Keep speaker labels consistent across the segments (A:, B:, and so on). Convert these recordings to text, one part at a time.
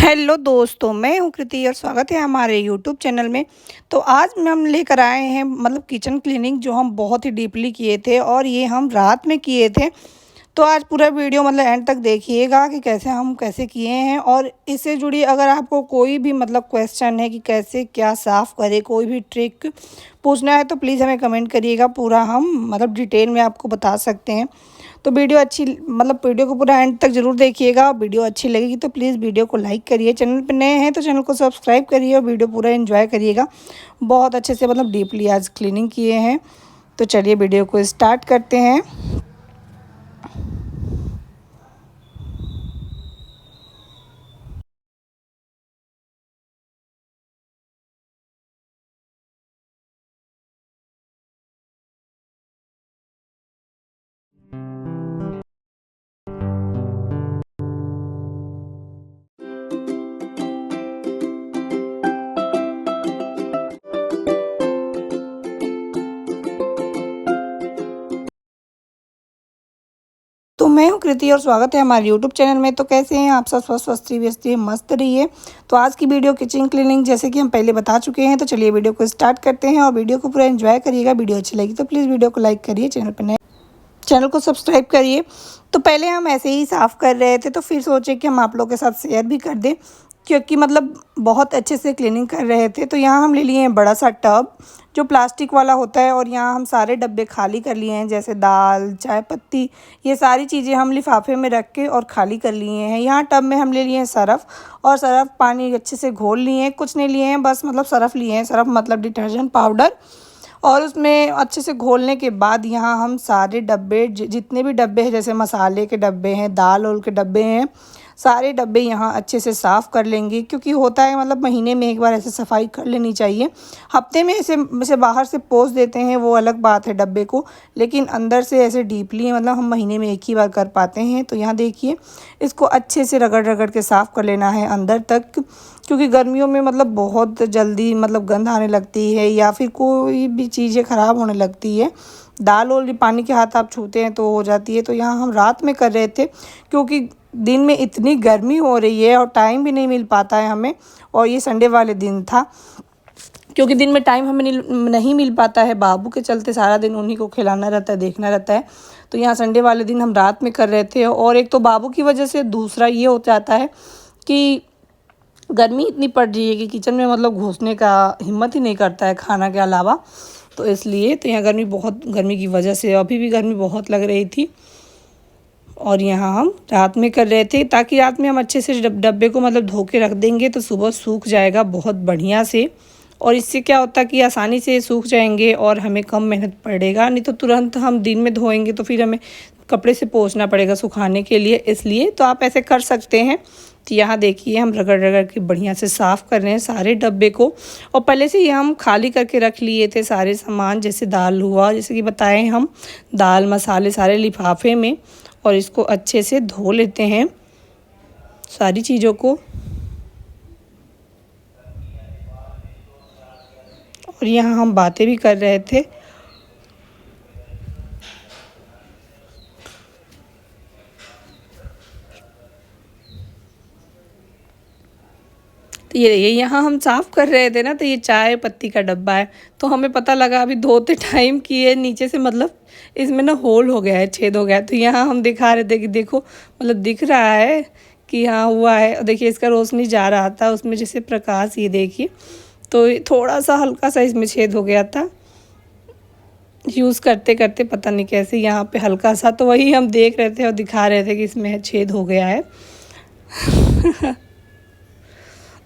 A: Hello दोस्तों, मैं हूँ कृति और स्वागत है हमारे यूट्यूब चैनल में। तो आज में हम लेकर आए हैं किचन क्लीनिंग जो हम बहुत ही डीपली किए थे और ये हम रात में किए थे। तो आज पूरा वीडियो एंड तक देखिएगा कि कैसे किए हैं। और इससे जुड़ी अगर आपको कोई भी क्वेश्चन है कि कैसे क्या साफ़ करें, कोई भी ट्रिक पूछना है तो प्लीज़ हमें कमेंट करिएगा। पूरा हम डिटेल में आपको बता सकते हैं। तो वीडियो को पूरा एंड तक ज़रूर देखिएगा। वीडियो अच्छी लगेगी तो प्लीज़ वीडियो को लाइक करिए। चैनल पर नए हैं तो चैनल को सब्सक्राइब करिए और वीडियो पूरा एंजॉय करिएगा। बहुत अच्छे से डीपली आज क्लीनिंग किए हैं। तो चलिए वीडियो को स्टार्ट करते हैं। तो मैं हूँ कृति और स्वागत है हमारे यूट्यूब चैनल में। तो कैसे हैं आप सब? स्वस्थ व्यस्त मस्त रहिए। तो आज की वीडियो किचन क्लीनिंग जैसे कि हम पहले बता चुके हैं। तो चलिए वीडियो को स्टार्ट करते हैं और वीडियो को पूरा एंजॉय करिएगा। वीडियो अच्छी लगी तो प्लीज़ वीडियो को लाइक करिए, चैनल को सब्सक्राइब करिए। तो पहले हम ऐसे ही साफ़ कर रहे थे तो फिर सोचे कि हम आप लोगों के साथ शेयर भी कर दें, क्योंकि बहुत अच्छे से क्लीनिंग कर रहे थे। तो यहाँ हम ले लिए हैं बड़ा सा टब जो प्लास्टिक वाला होता है, और यहाँ हम सारे डब्बे खाली कर लिए हैं, जैसे दाल, चाय पत्ती, ये सारी चीज़ें हम लिफाफे में रख के और खाली कर लिए हैं। यहाँ टब में हम ले लिए हैं सरफ़, और सरफ़ पानी अच्छे से घोल लिए हैं। कुछ नहीं लिए हैं, बस सरफ़ लिए हैं। Surf detergent powder. और उसमें अच्छे से घोलने के बाद यहाँ हम सारे डब्बे जितने भी डब्बे हैं, जैसे मसाले के डब्बे हैं, दाल ओल के डब्बे हैं, सारे डब्बे यहाँ अच्छे से साफ़ कर लेंगे। क्योंकि होता है महीने में एक बार ऐसे सफाई कर लेनी चाहिए। हफ्ते में ऐसे बाहर से पोंछ देते हैं वो अलग बात है डब्बे को, लेकिन अंदर से ऐसे डीपली हम महीने में एक ही बार कर पाते हैं। तो यहाँ देखिए, इसको अच्छे से रगड़ रगड़ के साफ़ कर लेना है अंदर तक, क्योंकि गर्मियों में बहुत जल्दी गंध आने लगती है या फिर कोई भी चीज़ें ख़राब होने लगती है। दाल और पानी के हाथ आप छूते हैं तो हो जाती है। तो यहाँ हम रात में कर रहे थे, क्योंकि दिन में इतनी गर्मी हो रही है और टाइम भी नहीं मिल पाता है हमें। और ये संडे वाले दिन था, क्योंकि दिन में टाइम हमें नहीं मिल पाता है, बाबू के चलते सारा दिन उन्हीं को खिलाना रहता है, देखना रहता है। तो यहाँ संडे वाले दिन हम रात में कर रहे थे। और एक तो बाबू की वजह से, दूसरा ये हो जाता है कि गर्मी इतनी पड़ रही है कि किचन में घुसने का हिम्मत ही नहीं करता है खाना के अलावा। तो इसलिए तो यहाँ गर्मी की वजह से अभी भी गर्मी बहुत लग रही थी। और यहाँ हम रात में कर रहे थे, ताकि रात में हम अच्छे से डब्बे को धो के रख देंगे तो सुबह सूख जाएगा बहुत बढ़िया से। और इससे क्या होता है कि आसानी से सूख जाएंगे और हमें कम मेहनत पड़ेगा। नहीं तो तुरंत हम दिन में धोएंगे तो फिर हमें कपड़े से पोंछना पड़ेगा सुखाने के लिए। इसलिए तो आप ऐसे कर सकते हैं। तो यहाँ देखिए, हम रगड़ रगड़ के बढ़िया से साफ़ कर रहे हैं सारे डब्बे को। और पहले से ही हम खाली करके रख लिए थे सारे सामान, जैसे दाल हुआ, जैसे कि बताए हम, दाल मसाले सारे लिफाफे में। और इसको अच्छे से धो लेते हैं सारी चीज़ों को। और यहाँ हम बातें भी कर रहे थे। तो ये यहाँ हम साफ़ कर रहे थे ना, तो ये चाय पत्ती का डब्बा है। तो हमें पता लगा अभी धोते टाइम कि ये नीचे से इसमें ना होल हो गया है, छेद हो गया है। तो यहाँ हम दिखा रहे थे कि देखो दिख रहा है कि हाँ हुआ है। देखिए, इसका रोशनी जा रहा था उसमें, जैसे प्रकाश, ये देखिए। तो थोड़ा सा हल्का सा इसमें छेद हो गया था, यूज़ करते करते पता नहीं कैसे यहाँ पे हल्का सा। तो वही हम देख रहे थे और दिखा रहे थे कि इसमें छेद हो गया है।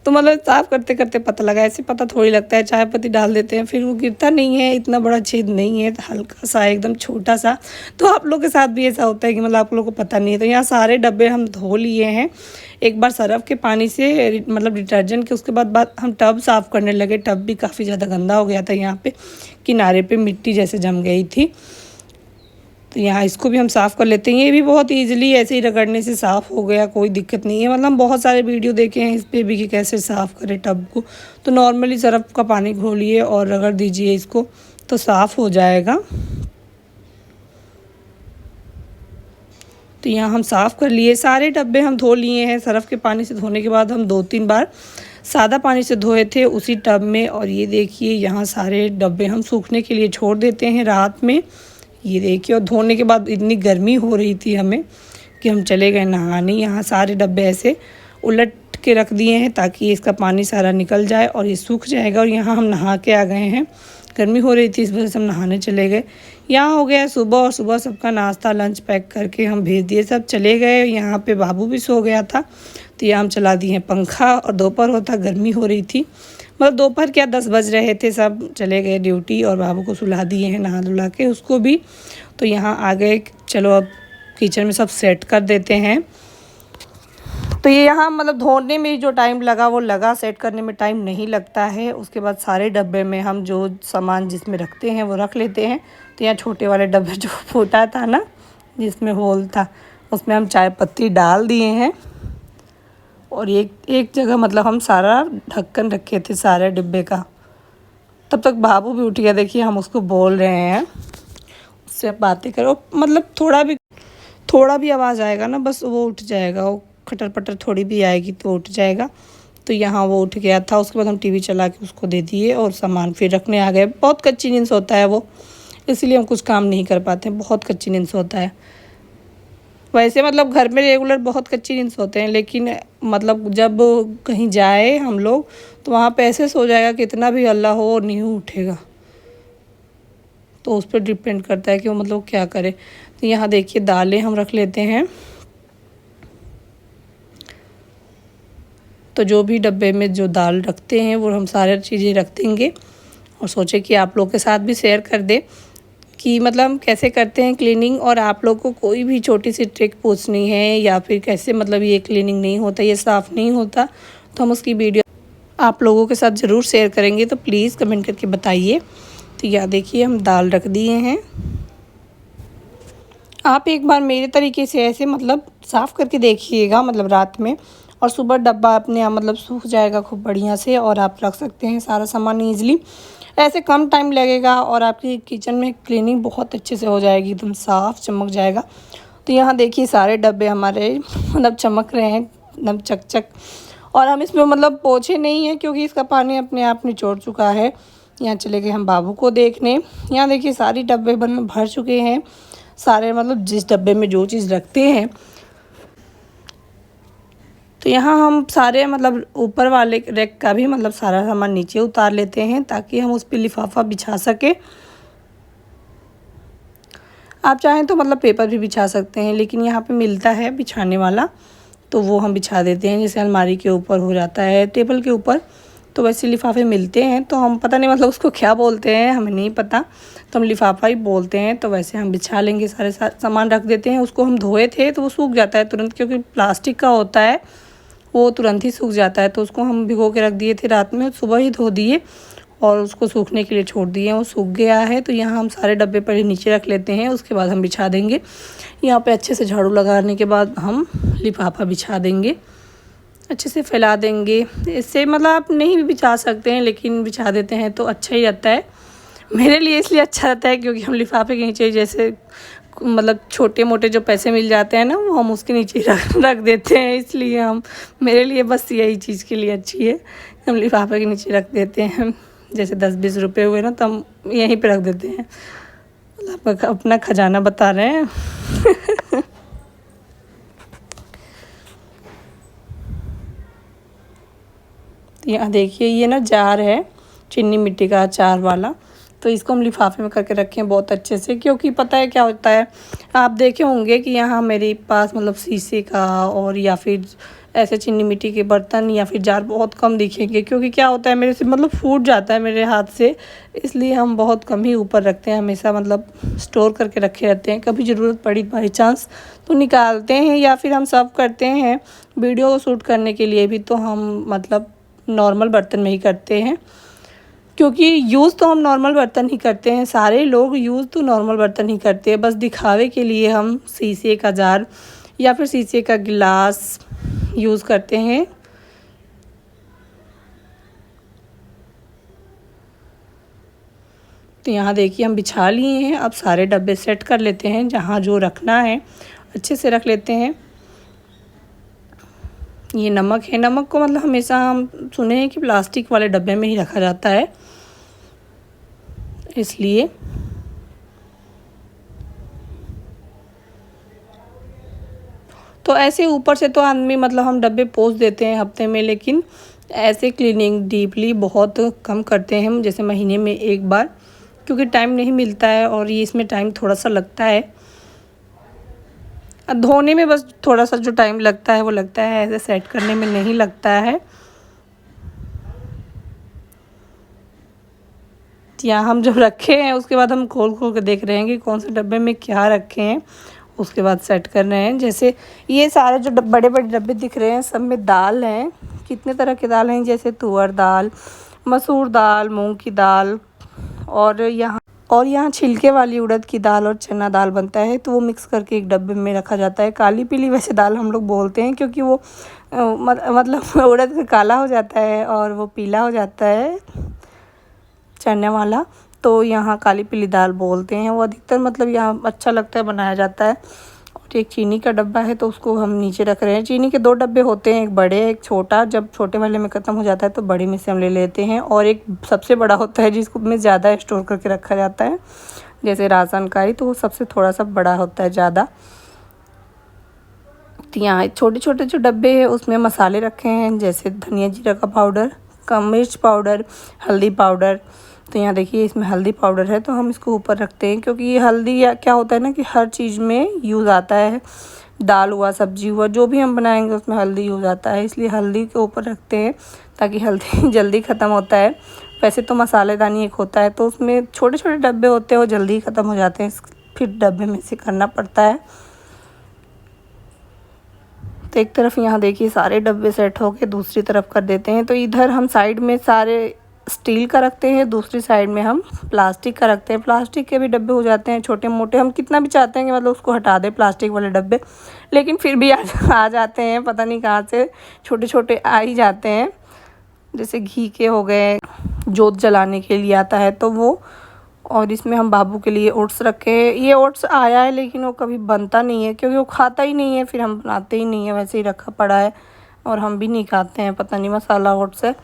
A: तो साफ़ करते करते पता लगा। ऐसे पता थोड़ी लगता है, चाय पत्ती डाल देते हैं फिर वो गिरता नहीं है, इतना बड़ा छेद नहीं है, हल्का सा एकदम छोटा सा। तो आप लोग के साथ भी ऐसा होता है कि आप लोगों को पता नहीं है। तो यहाँ सारे डब्बे हम धो लिए हैं एक बार सरफ़ के पानी से, डिटर्जेंट के। उसके बाद हम टब साफ़ करने लगे। टब भी काफ़ी ज़्यादा गंदा हो गया था, यहाँ पे किनारे पे मिट्टी जैसे जम गई थी। तो यहाँ इसको भी हम साफ़ कर लेते हैं। ये भी बहुत ईजिली ऐसे ही रगड़ने से साफ़ हो गया, कोई दिक्कत नहीं है। बहुत सारे वीडियो देखे हैं इस पे भी कि कैसे साफ़ करें टब को। तो नॉर्मली सरफ़ का पानी घोलिए और रगड़ दीजिए इसको, तो साफ़ हो जाएगा। तो यहाँ हम साफ़ कर लिए, सारे डब्बे हम धो लिए हैं। सरफ़ के पानी से धोने के बाद हम 2-3 बार सादा पानी से धोए थे उसी टब में। और ये देखिए यहाँ सारे डब्बे हम सूखने के लिए छोड़ देते हैं रात में। ये देखिए, और धोने के बाद इतनी गर्मी हो रही थी हमें कि हम चले गए नहाने। यहाँ सारे डब्बे ऐसे उलट के रख दिए हैं ताकि इसका पानी सारा निकल जाए और ये सूख जाएगा। और यहाँ हम नहा के आ गए हैं, गर्मी हो रही थी इस वजह से हम नहाने चले गए। यहाँ हो गया सुबह, और सुबह सबका नाश्ता लंच पैक करके हम भेज दिए, सब चले गए। यहाँ पे बाबू भी सो गया था, तो यहाँ हम चला दिए पंखा। और दोपहर होता, गर्मी हो रही थी, मतलब दोपहर क्या 10 बज रहे थे, सब चले गए ड्यूटी। और बाबू को सुला दिए हैं नहा धुला के उसको भी। तो यहाँ आ गए, चलो अब किचन में सब सेट कर देते हैं। तो ये यहाँ मतलब धोने में जो टाइम लगा वो लगा, सेट करने में टाइम नहीं लगता है। उसके बाद सारे डब्बे में हम जो सामान जिसमें रखते हैं वो रख लेते हैं। तो यहाँ छोटे वाले डब्बे जो फूटा था ना, जिसमें होल था, उसमें हम चाय पत्ती डाल दिए हैं। और एक जगह मतलब हम सारा ढक्कन रखे थे सारे डिब्बे का। तब तक बाबू भी उठ गया, देखिए हम उसको बोल रहे हैं, उससे बातें करो, मतलब थोड़ा भी आवाज़ आएगा ना बस वो उठ जाएगा, वो खटर पटर थोड़ी भी आएगी तो उठ जाएगा। तो यहाँ वो उठ गया था। उसके बाद हम टीवी चला के उसको दे दिए और सामान फिर रखने आ गए। बहुत कच्ची नींद सोता है वो, इसलिए हम कुछ काम नहीं कर पाते हैं, बहुत कच्ची नींद सोता है। वैसे मतलब घर में रेगुलर बहुत कच्ची नींद सोते हैं, लेकिन मतलब जब कहीं जाए हम लोग तो वहाँ पे ऐसे सो जाएगा कि इतना भी हल्ला हो और नहीं उठेगा। तो उस पर डिपेंड करता है कि वो मतलब क्या करे। तो यहाँ देखिए दालें हम रख लेते हैं। तो जो भी डब्बे में जो दाल रखते हैं वो हम सारी चीज़ें रख देंगे। और सोचे कि आप लोग के साथ भी शेयर कर दे कि मतलब हम कैसे करते हैं क्लीनिंग। और आप लोग को कोई भी छोटी सी ट्रिक पूछनी है या फिर कैसे मतलब ये क्लीनिंग नहीं होता, ये साफ़ नहीं होता, तो हम उसकी वीडियो आप लोगों के साथ ज़रूर शेयर करेंगे। तो प्लीज़ कमेंट करके बताइए। तो यहाँ देखिए हम दाल रख दिए हैं। आप एक बार मेरे तरीके से ऐसे मतलब साफ़ करके देखिएगा, मतलब रात में, और सुबह डब्बा अपने आप मतलब सूख जाएगा खूब बढ़िया से। और आप रख सकते हैं सारा सामान ईज़िली, ऐसे कम टाइम लगेगा और आपकी किचन में क्लीनिंग बहुत अच्छे से हो जाएगी, एकदम साफ़ चमक जाएगा। तो यहाँ देखिए सारे डब्बे हमारे मतलब चमक रहे हैं एकदम चक। और हम इसमें मतलब पोछे नहीं हैं क्योंकि इसका पानी अपने आप निचोड़ चुका है। यहाँ चले गए हम बाबू को देखने। यहाँ देखिए सारी डब्बे भर चुके हैं, सारे मतलब जिस डब्बे में जो चीज़ रखते हैं। तो यहाँ हम सारे मतलब ऊपर वाले रैक का भी मतलब सारा सामान नीचे उतार लेते हैं ताकि हम उस पर लिफाफा बिछा सके। आप चाहें तो मतलब पेपर भी बिछा सकते हैं, लेकिन यहाँ पे मिलता है बिछाने वाला, तो वो हम बिछा देते हैं। जैसे अलमारी के ऊपर हो जाता है, टेबल के ऊपर, तो वैसे लिफाफे मिलते हैं। तो हम पता नहीं मतलब उसको क्या बोलते हैं, हमें नहीं पता, तो हम लिफाफा ही बोलते हैं। तो वैसे हम बिछा लेंगे, सारे सामान रख देते हैं। उसको हम धोए थे तो वो सूख जाता है तुरंत, क्योंकि प्लास्टिक का होता है, वो तुरंत ही सूख जाता है। तो उसको हम भिगो के रख दिए थे रात में, सुबह ही धो दिए और उसको सूखने के लिए छोड़ दिए, वो सूख गया है। तो यहाँ हम सारे डब्बे पहले नीचे रख लेते हैं, उसके बाद हम बिछा देंगे। यहाँ पे अच्छे से झाड़ू लगाने के बाद हम लिफाफा बिछा देंगे, अच्छे से फैला देंगे। इससे मतलब आप नहीं भी बिछा सकते हैं, लेकिन बिछा देते हैं तो अच्छा ही रहता है। मेरे लिए इसलिए अच्छा रहता है क्योंकि हम लिफाफे के नीचे जैसे मतलब छोटे मोटे जो पैसे मिल जाते हैं ना, वो हम उसके नीचे रख देते हैं। इसलिए हम, मेरे लिए बस यही चीज़ के लिए अच्छी है, हम लिफाफे के नीचे रख देते हैं। जैसे 10-20 रुपये हुए ना, तो हम यहीं पे रख देते हैं। मतलब अपना खजाना बता रहे हैं। तो यहाँ देखिए ये ना जार है चीनी मिट्टी का अचार वाला, तो इसको हम लिफाफे में करके रखें बहुत अच्छे से। क्योंकि पता है क्या होता है, आप देखे होंगे कि यहाँ मेरे पास मतलब शीशे का और या फिर ऐसे चीनी मिट्टी के बर्तन या फिर जार बहुत कम दिखेंगे। क्योंकि क्या होता है मेरे से मतलब फूट जाता है मेरे हाथ से, इसलिए हम बहुत कम ही ऊपर रखते हैं, हमेशा मतलब स्टोर करके रखे रहते हैं। कभी ज़रूरत पड़ी बाई चांस तो निकालते हैं, या फिर हम सर्व करते हैं वीडियो को शूट करने के लिए भी, तो हम मतलब नॉर्मल बर्तन में ही करते हैं। क्योंकि यूज़ तो हम नॉर्मल बर्तन ही करते हैं, सारे लोग यूज़ तो नॉर्मल बर्तन ही करते हैं। बस दिखावे के लिए हम शीशे का जार या फिर शीशे का गिलास यूज़ करते हैं। तो यहाँ देखिए हम बिछा लिए हैं, अब सारे डब्बे सेट कर लेते हैं जहाँ जो रखना है। अच्छे से रख लेते हैं। ये नमक है, नमक को मतलब हमेशा हम सुने हैं कि प्लास्टिक वाले डब्बे में ही रखा जाता है, इसलिए तो ऐसे ऊपर से तो आदमी मतलब हम डब्बे पोंछ देते हैं हफ्ते में, लेकिन ऐसे क्लीनिंग डीपली बहुत कम करते हैं हम, जैसे महीने में एक बार, क्योंकि टाइम नहीं मिलता है और ये इसमें टाइम थोड़ा सा लगता है। धोने में बस थोड़ा सा जो टाइम लगता है वो लगता है, ऐसे सेट करने में नहीं लगता है। यहाँ हम जो रखे हैं उसके बाद हम खोल खोल के देख रहे हैं कि कौन से डब्बे में क्या रखे हैं, उसके बाद सेट कर रहे हैं। जैसे ये सारे जो बड़े बड़े डब्बे दिख रहे हैं सब में दाल हैं, कितने तरह की दाल हैं, जैसे तुअर दाल, मसूर दाल, मूंग की दाल, और यहाँ छिलके वाली उड़द की दाल और चना दाल बनता है, तो वो मिक्स करके एक डब्बे में रखा जाता है। काली पीली वैसे दाल हम लोग बोलते हैं, क्योंकि वो मतलब उड़द का काला हो जाता है और वो पीला हो जाता है चने वाला, तो यहाँ काली पीली दाल बोलते हैं। वो अधिकतर मतलब यहाँ अच्छा लगता है, बनाया जाता है। और एक चीनी का डब्बा है, तो उसको हम नीचे रख रहे हैं। चीनी के 2 डब्बे होते हैं, एक बड़े एक छोटा। जब छोटे वाले में ख़त्म हो जाता है तो बड़े में से हम ले लेते हैं, और एक सबसे बड़ा होता है जिसको में ज़्यादा स्टोर करके रखा जाता है, जैसे राशन का ही, तो वो सबसे थोड़ा सा बड़ा होता है ज़्यादा। तो यहाँ छोटे छोटे जो डब्बे हैं उसमें मसाले रखे हैं, जैसे धनिया जीरा का पाउडर, कम मिर्च पाउडर, हल्दी पाउडर। तो यहाँ देखिए इसमें हल्दी पाउडर है, तो हम इसको ऊपर रखते हैं, क्योंकि ये हल्दी या क्या होता है ना कि हर चीज़ में यूज़ आता है, दाल हुआ, सब्जी हुआ, जो भी हम बनाएंगे उसमें हल्दी यूज़ आता है, इसलिए हल्दी के ऊपर रखते हैं ताकि हल्दी जल्दी ख़त्म होता है। वैसे तो मसालेदानी एक होता है, तो उसमें छोटे छोटे डब्बे होते हैं, वो जल्दी ख़त्म हो जाते हैं, फिर डब्बे में से करना पड़ता है। तो एक तरफ यहाँ देखिए सारे डब्बे सेट हो के दूसरी तरफ कर देते हैं। तो इधर हम साइड में सारे स्टील का रखते हैं, दूसरी साइड में हम प्लास्टिक का रखते हैं। प्लास्टिक के भी डब्बे हो जाते हैं छोटे मोटे, हम कितना भी चाहते हैं कि मतलब उसको हटा दें प्लास्टिक वाले डब्बे, लेकिन फिर भी आ जाते हैं, पता नहीं कहाँ से छोटे छोटे आ ही जाते हैं। जैसे घी के हो गए, जोत जलाने के लिए आता है तो वो। और इसमें हम बाबू के लिए ओट्स रखे हैं। ये ओट्स आया है लेकिन वो कभी बनता नहीं है, क्योंकि वो खाता ही नहीं है, फिर हम बनाते ही नहीं है, वैसे ही रखा पड़ा है और हम भी नहीं खाते हैं, पता नहीं मसाला ओट्स है।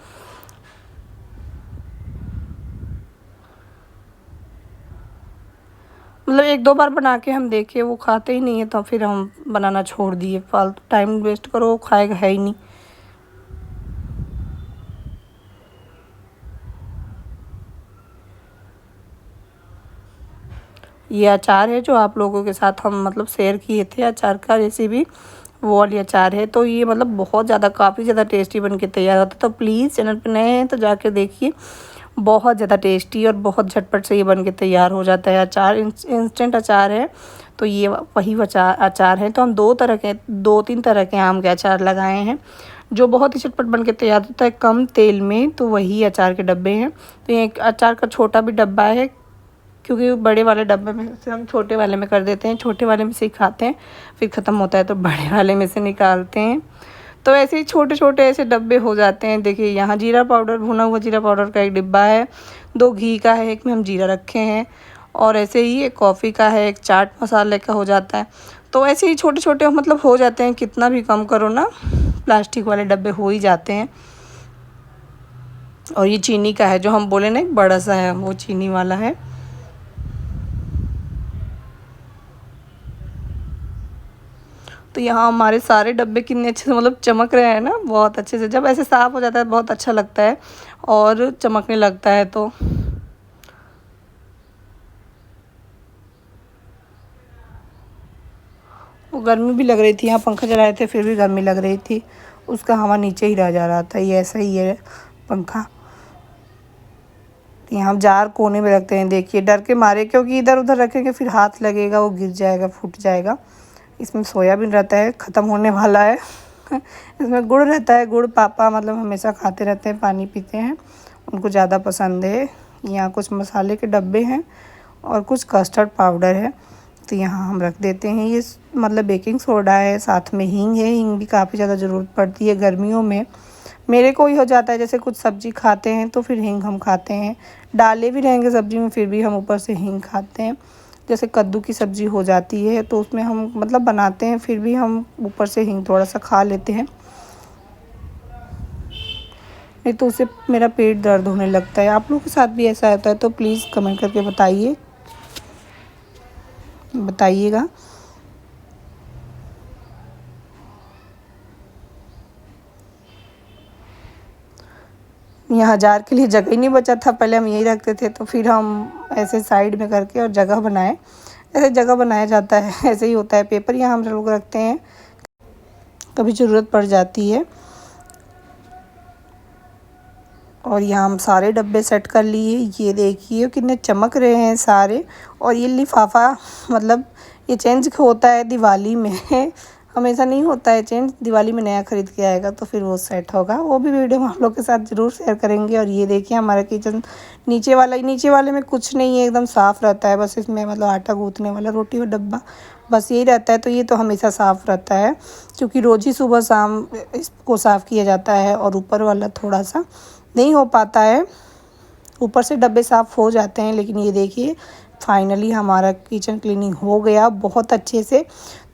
A: मतलब 1-2 बार बना के हम देखे, वो खाते ही नहीं है, तो फिर हम बनाना छोड़ दिए। फालतू टाइम वेस्ट करो, वो खाएगा है ही नहीं। ये अचार है जो आप लोगों के साथ हम मतलब शेयर किए थे, अचार का रेसिपी, वो वाली अचार है। तो ये मतलब बहुत ज़्यादा काफ़ी ज़्यादा टेस्टी बन के तैयार होता है। तो प्लीज़ चैनल पर नए हैं तो जाकर देखिए, बहुत ज़्यादा टेस्टी और बहुत झटपट से ये बन के तैयार हो जाता है। अचार इंस्टेंट अचार है, तो ये वही अचार है। तो हम 2-3 तरह के आम के अचार लगाए हैं, जो बहुत ही झटपट बन के तैयार होता है कम तेल में, तो वही अचार के डब्बे हैं। तो ये एक अचार का छोटा भी डब्बा है, क्योंकि बड़े वाले डब्बे में से हम छोटे वाले में कर देते हैं, छोटे वाले में से ही खाते हैं, फिर ख़त्म होता है तो बड़े वाले में से निकालते हैं। तो ऐसे ही छोटे छोटे ऐसे डब्बे हो जाते हैं। देखिए यहाँ जीरा पाउडर, भुना हुआ जीरा पाउडर का एक डिब्बा है, 2 घी का है, एक में हम जीरा रखे हैं, और ऐसे ही एक कॉफ़ी का है, एक चाट मसाले का हो जाता है। तो ऐसे ही छोटे छोटे मतलब हो जाते हैं, कितना भी कम करो ना, प्लास्टिक वाले डब्बे हो ही जाते हैं। और ये चीनी का है, जो हम बोले ना एक बड़ा सा है, वो चीनी वाला है। तो यहाँ हमारे सारे डब्बे कितने अच्छे से मतलब चमक रहे हैं ना, बहुत अच्छे से। जब ऐसे साफ़ हो जाता है बहुत अच्छा लगता है और चमकने लगता है। तो वो गर्मी भी लग रही थी, यहाँ पंखा चलाए थे फिर भी गर्मी लग रही थी, उसका हवा नीचे ही रह जा रहा था। ये ऐसा ही है पंखा। तो यहाँ हम जार कोने में रखते हैं, देखिए डर के मारे, क्योंकि इधर उधर रखेंगे फिर हाथ लगेगा, वो गिर जाएगा, फूट जाएगा। इसमें सोयाबीन रहता है, ख़त्म होने वाला है। इसमें गुड़ रहता है, गुड़ पापा मतलब हमेशा खाते रहते हैं, पानी पीते हैं, उनको ज़्यादा पसंद है। यहाँ कुछ मसाले के डब्बे हैं और कुछ कस्टर्ड पाउडर है, तो यहाँ हम रख देते हैं। ये मतलब बेकिंग सोडा है, साथ में हींग है, हींग भी काफ़ी ज़्यादा ज़रूरत पड़ती है गर्मियों में। मेरे को ही हो जाता है, जैसे कुछ सब्ज़ी खाते हैं तो फिर हींग हम खाते हैं, डाले भी रहेंगे सब्ज़ी में फिर भी हम ऊपर से हींग खाते हैं। जैसे कद्दू की सब्ज़ी हो जाती है तो उसमें हम मतलब बनाते हैं, फिर भी हम ऊपर से हींग थोड़ा सा खा लेते हैं, नहीं तो उससे मेरा पेट दर्द होने लगता है। आप लोगों के साथ भी ऐसा होता है तो प्लीज़ कमेंट करके बताइएगा। यहाँ जार के लिए जगह ही नहीं बचा था, पहले हम यही रखते थे, तो फिर हम ऐसे साइड में करके और जगह बनाए। ऐसे जगह बनाया जाता है, ऐसे ही होता है। पेपर यहाँ हम लोग रखते हैं, कभी ज़रूरत पड़ जाती है। और यहाँ हम सारे डब्बे सेट कर लिए। ये देखिए कितने चमक रहे हैं सारे। और ये लिफाफा मतलब ये चेंज होता है दिवाली में हमेशा नहीं होता है चेंज, दिवाली में नया ख़रीद के आएगा तो फिर वो सेट होगा। वो भी वीडियो हम आप लोग के साथ ज़रूर शेयर करेंगे। और ये देखिए हमारा किचन नीचे वाले में कुछ नहीं है, एकदम साफ़ रहता है। बस इसमें मतलब आटा गूँथने वाला रोटी का डब्बा बस यही रहता है, तो ये तो हमेशा साफ़ रहता है क्योंकि रोज़ ही सुबह शाम इसको साफ़ किया जाता है। और ऊपर वाला थोड़ा सा नहीं हो पाता है, ऊपर से डब्बे साफ़ हो जाते हैं। लेकिन ये देखिए फाइनली हमारा किचन क्लीनिंग हो गया बहुत अच्छे से।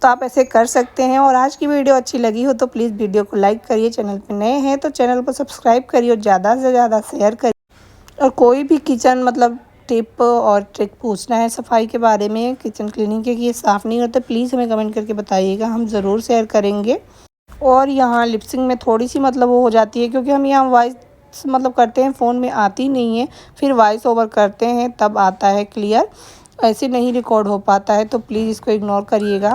A: तो आप ऐसे कर सकते हैं। और आज की वीडियो अच्छी लगी हो तो प्लीज़ वीडियो को लाइक करिए, चैनल पे नए हैं तो चैनल को सब्सक्राइब करिए और ज़्यादा से ज़्यादा शेयर करिए। और कोई भी किचन मतलब टिप और ट्रिक पूछना है सफाई के बारे में, किचन क्लीनिंग के कि ये साफ़ नहीं होता, प्लीज़ हमें कमेंट करके बताइएगा, हम ज़रूर शेयर करेंगे। और यहाँ लिपसिंग में थोड़ी सी मतलब वो हो जाती है क्योंकि हम यहाँ वॉइस मतलब करते हैं, फ़ोन में आती नहीं है, फिर वॉइस ओवर करते हैं तब आता है क्लियर, ऐसे नहीं रिकॉर्ड हो पाता है, तो प्लीज़ इसको इग्नोर करिएगा।